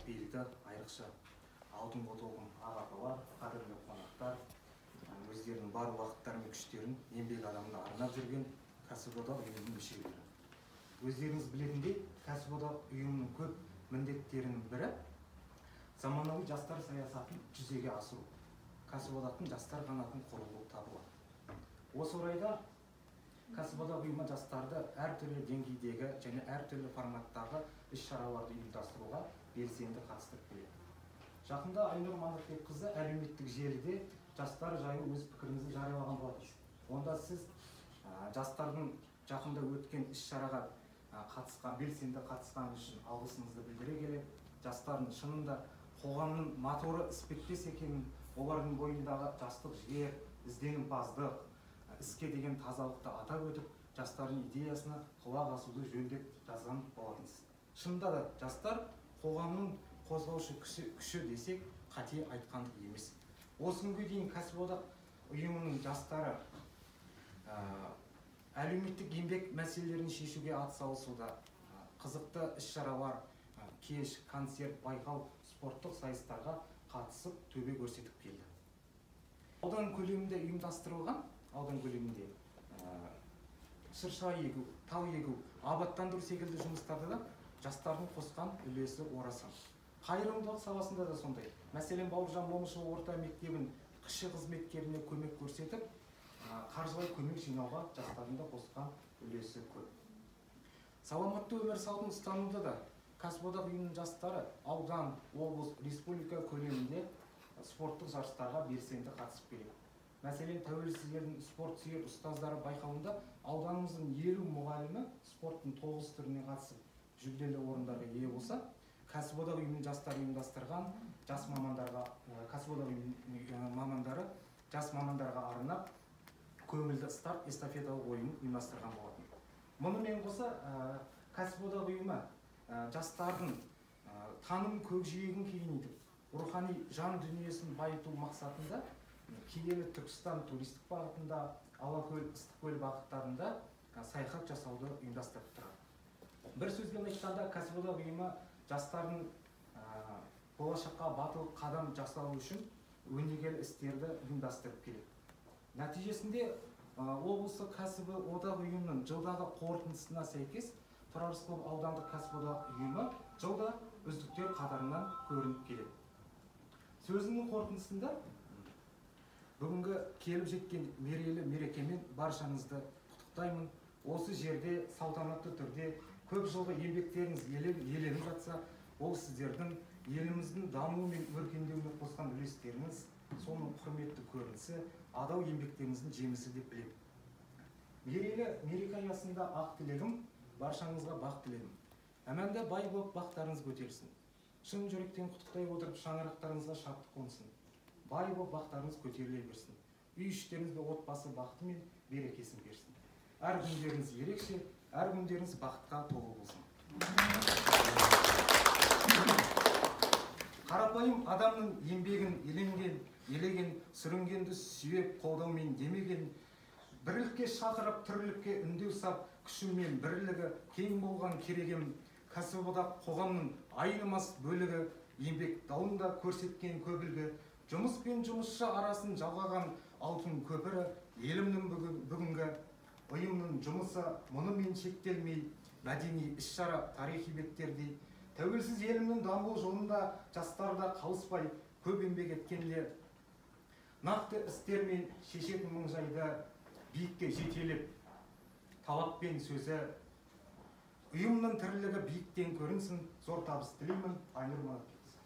белді айрықша алдыңғы толқын ағапалар, қадірлі қонақтар, өздерінің бар уақыттары мен күштерін еңбек адамына арнап жүрген кәсіподақ ұйымының мүшелері. Өздеріңіз білетіндей, кәсіподақ ұйымының көп міндеттерінің бірі заманауи жастар саясатын жүзеге асыру. Кәсіподақтың жастар қанатын құру болып табылады. Осы орайда кәсіподақ ұйымы жастарды әртүрлі деңгейдегі және әртүрлі форматтағы іс-шараларды ұйымдастыруға белсенді қатыстырып келеді. Жақында Айнұр Манатбекқызы әлеуметтік желіде жастар жайлы өз пікіріңізді жариялаған болатынсыз. Онда сіз жастардың жақында өткен іс-шараға белсенді қатысқаны үшін алғысыңызды білдіре келе, жастардың шынында қоғамның моторы іспеттес екенін, олардың бойындағы жастық жігер, ізденімпаздық, іске деген тазалықты атап өтіп, жастардың идеясына құлақ асуды жөн деп жазған болатынсыз. Шынында да жастар қоғамның қозғаушы күші десек, қате айтқан емес. Осы күнге дейін кәсіподақ ұйымының жастары әлеуметтік еңбек мәселелерін шешуге атсалысуда, қызықты іс-шаралар, кеш, концерт, байқау, спорттық сайыстарға қатысып төбе көрсетіп келді. Аудан көлемінде ұйымдастырылған, аудан көлемінде шырша егу, тал егу, абаттандыру секілді жұмыстарды да жастардың қосқан үлесі орасан. Қайырымдылық саласында да сондай. Мәселен, Бауыржан Момышұлы орта мектебін кіші қызметкеріне көмек көрсетіп, қаржылай көмек жинауға жастардың да қосқан үлесі көп. Саламатты өмір салтын ұстануда да кәсіподақ ұйымының жастары аудан, облыс, республика көлемінде спорттық жарыстарға белсенді қатысып келеді. Мәселен, тәуелсіз елдің спорт сүйер ұстаздары байқауында ауданымыздың 50 мұғалімі спорттың 9 түріне қатысып жүлделі орындарға ие болса, кәсіподақ ұйымының жастары ұйымдастырған жас мамандарға, кәсіподақ ұйымының мамандары жас мамандарға арнап көңілді старт эстафеталық ойынын ұйымдастырған болатын. Мұнымен қоса, кәсіподақ ұйымы жастардың таным көкжиегін кеңейтіп, рухани жан дүниесін байыту мақсатында Киелі Түркістан туристік бағытында, Алакөл, Ыстықкөл бағыттарында саяхат жасауды ұйымдастырып тұрады. Бір сөзбен айтқанда, кәсіподақ ұйымы жастардың болашаққа батыл қадам жасау үшін өнегелі істерді ұйымдастырып келеді. Нәтижесінде облыстық кәсіподақ ұйымының жылдағы қорытындысына сәйкес Тұрар Рысқұлов аудандық кәсіподақ ұйымы жылда үздіктер қатарынан көрініп келеді. Сөзінің қорытындысында бүгінгі келіп жеткен мерейлі мерекемен баршаңызды құттықтаймын. Осы жерде салтанатты түрде көп жылғы еңбектеріңіз еленіп жатса, ол сіздердің еліміздің дамуы мен өркендеуіне қосқан үлестеріңіз, соның құрметті көрінісі, адал еңбектеріңіздің жемісі деп білемін. Мерейлі мереке аясында ақ тілегім, баршаңызға бақ тіледім. Әмәнда бай болып бақтарыңыз көтерілсін. Шын жүректен құттықтай отырып, шаңырақтарыңызға шаттық қонсын. Бай болып бақтарыңыз көтеріле берсін. Үй іштеріңізге отбасы бақыты мен берекесін берсін. Әр күндеріңіз ерекше, әр күндеріңіз бақытқа толы болсын. Қарапайым адамның еңбегін елеген, сүрінгенді сүйеп қолдаумен демеген, бірлікке шақырып, тірлікке үндеу сап, күшімен бірлігі кең болған керегем, кәсіподақ қоғамның айнымас бөлігі, еңбек дауында көрсеткен көбілгі, жұмыс пен жұмысшы арасын жалғаған алтын көпірі, елімнің бүгінгі ұйымның жұмысы мұнымен шектелмей, мәдени іс-шара тарихи беттердей, тәуелсіз елімнің даму жолында жастарда қалыспай көп еңбек еткенде, нақты істермен шешетін мың жайды биікке жетелеп, талаппен сөзі, ұйымның тірлігі биіктен көрінсін, зор табыс тілеймін. Айнұр Манатбекқызы.